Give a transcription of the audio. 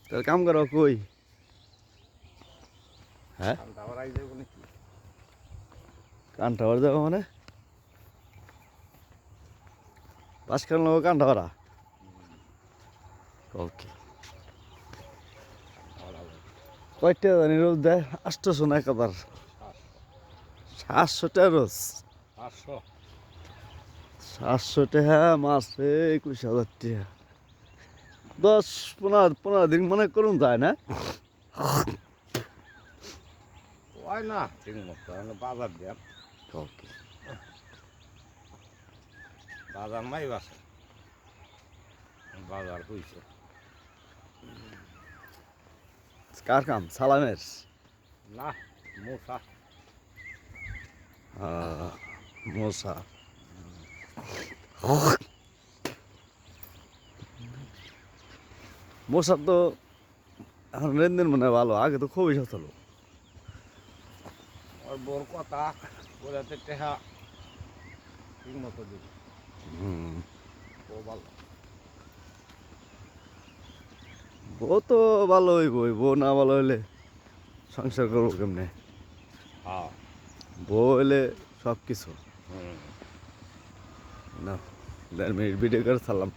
তার কাম করো কই? হ্যাঁ কানটা ভরা যাবো মানে পাঁচ খান লোক কানটা ভরা। ওকে কয়টা জানি রোজ দেয়? 800 না একবার 700 রোজ। 700 টাকা মাসে 21,000 টাকা 10-15 দিন মনে করুন যায় না? হয় না ঠিক মতো বাজার দেন ওকে বাজার নাই বাসে বাজার হয়েছে কার কাম? সালামের না মশা মশা মশার তো এখন লেনদেন মানে ভালো, আগে তো খুবই সচল। ওর বোর কথা ওরাতে টেহা ঠিক মতো দিবি ও ভালো বউ তো ভালো হইবই, বউ না ভালো হইলে সংসার করবো কেমনে? হ্যাঁ বউ হইলে সব কিছু না। 1.5 মিনিট ভিডিও করে ছাড়লাম।